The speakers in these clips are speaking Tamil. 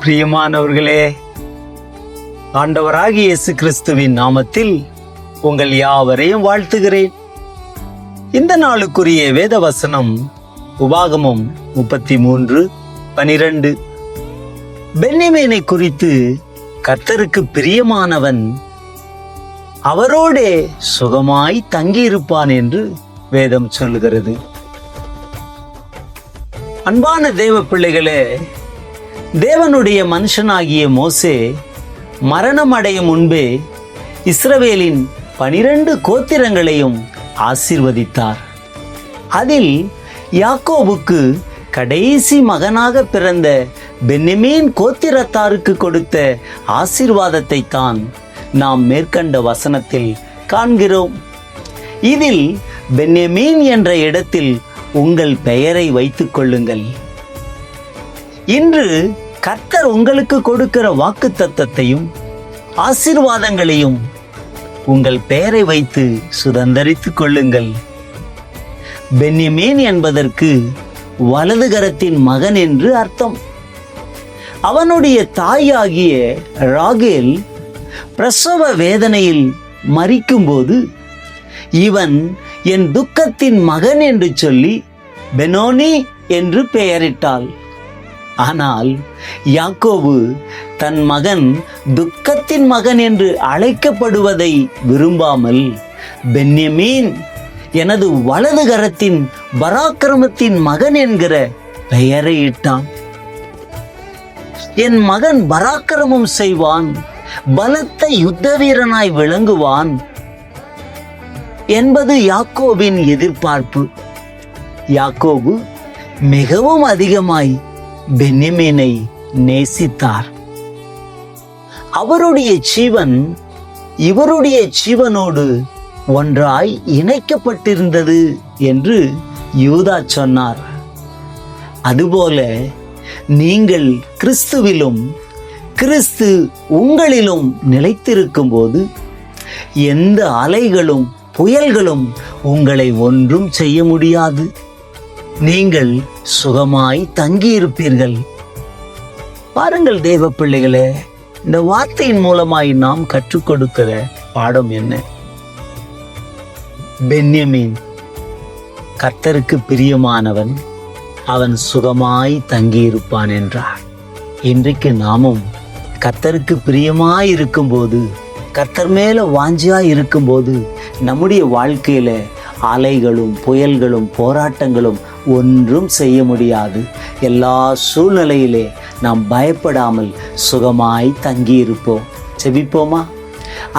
பிரியமானவர்களே, ஆண்டவராகிய இயேசு கிறிஸ்துவின் நாமத்தில் உங்கள் யாவரையும் வாழ்த்துகிறேன். இந்த நாளுக்குரிய வேத வசனம் உபாகமம் 33:12. பென்யமீனை குறித்து கர்த்தருக்கு பிரியமானவன் அவரோடே சுகமாய் தங்கியிருப்பான் என்று வேதம் சொல்லுகிறது. அன்பான தேவ பிள்ளைகளே, தேவனுடைய மனுஷனாகிய மோசே மரணம் அடையும் முன்பே இஸ்ரவேலின் 12 கோத்திரங்களையும் ஆசீர்வதித்தார். அதில் யாக்கோபுக்கு கடைசி மகனாக பிறந்த பென்யமீன் கோத்திரத்தாருக்கு கொடுத்த ஆசீர்வாதத்தை தான் நாம் மேற்கண்ட வசனத்தில் காண்கிறோம். இதில் பென்யமீன் என்ற இடத்தில் உங்கள் பெயரை வைத்துக் கொள்ளுங்கள். இன்று கர்த்தர் உங்களுக்கு கொடுக்கிற வாக்குத்தத்தத்தையும் ஆசீர்வாதங்களையும் உங்கள் பெயரை வைத்து சுதந்தரித்துக் கொள்ளுங்கள். பென்யமீன் என்பதற்கு வலதுகரத்தின் மகன் என்று அர்த்தம். அவனுடைய தாயாகிய ராகேல் பிரசவ வேதனையில் மரிக்கும்போது இவன் என் துக்கத்தின் மகன் என்று சொல்லி பெனோனி என்று பெயரிட்டாள். ஆனால் யாக்கோபு தன் மகன் துக்கத்தின் மகன் என்று அழைக்கப்படுவதை விரும்பாமல் பென்யமீன் எனது வலது கரத்தின் பராக்கிரமத்தின் மகன் என்கிற பெயரை இட்டான். என் மகன் பராக்கிரமம் செய்வான், பலத்த யுத்த வீரனாய் விளங்குவான் என்பது யாக்கோபின் எதிர்பார்ப்பு. யாக்கோபு மிகவும் அதிகமாய் பென்யமீனை நேசித்தார். அவருடைய ஜீவன் இவருடைய ஜீவனோடு ஒன்றாய் இணைக்கப்பட்டிருந்தது என்று யூதா சொன்னார். அதுபோல நீங்கள் கிறிஸ்துவிலும் கிறிஸ்து உங்களிலும் நிலைத்திருக்கும் போது எந்த அலைகளும் புயல்களும் உங்களை ஒன்றும் செய்ய முடியாது. நீங்கள் சுகமாய் தங்கியிருப்பீர்கள். பாருங்கள் தேவ பிள்ளைகளே, இந்த வார்த்தையின் மூலமாய் நாம் கற்றுக் கொடுக்கிற பாடம் என்ன? பென்யமீன் கர்த்தருக்கு பிரியமானவன், அவன் சுகமாய் தங்கியிருப்பான் என்றார். இன்றைக்கு நாமும் கர்த்தருக்கு பிரியமாய் இருக்கும்போது, கர்த்தர் மேல வாஞ்சியாய் இருக்கும்போது நம்முடைய வாழ்க்கையில அலைகளும் புயல்களும் போராட்டங்களும் ஒன்றும் செய்ய முடியாது. எல்லா சூழ்நிலையிலே நாம் பயப்படாமல் சுகமாய் தங்கியிருப்போம். செபிப்போமா?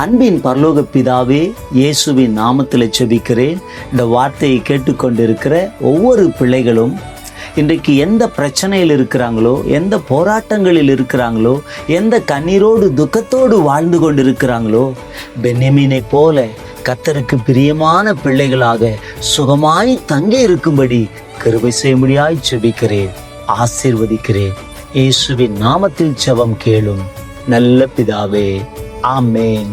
அன்பின் பரலோக பிதாவே, இயேசுவின் நாமத்தில் செபிக்கிறேன். இந்த வார்த்தையை கேட்டுக்கொண்டிருக்கிற ஒவ்வொரு பிள்ளைகளும் இன்றைக்கு எந்த பிரச்சனையில் இருக்கிறாங்களோ, எந்த போராட்டங்களில் இருக்கிறாங்களோ, எந்த கண்ணீரோடு துக்கத்தோடு வாழ்ந்து கொண்டிருக்கிறாங்களோ, பென்யமீனை போல கர்த்தருக்கு பிரியமான பிள்ளைகளாக சுகமாய் தங்கி இருக்கும்படி கிருபை செய்யும்படியாய் செபிக்கிறேன், ஆசீர்வதிக்கிறேன். இயேசுவின் நாமத்தில் ஜெபம் கேளும் நல்ல பிதாவே, ஆமென்.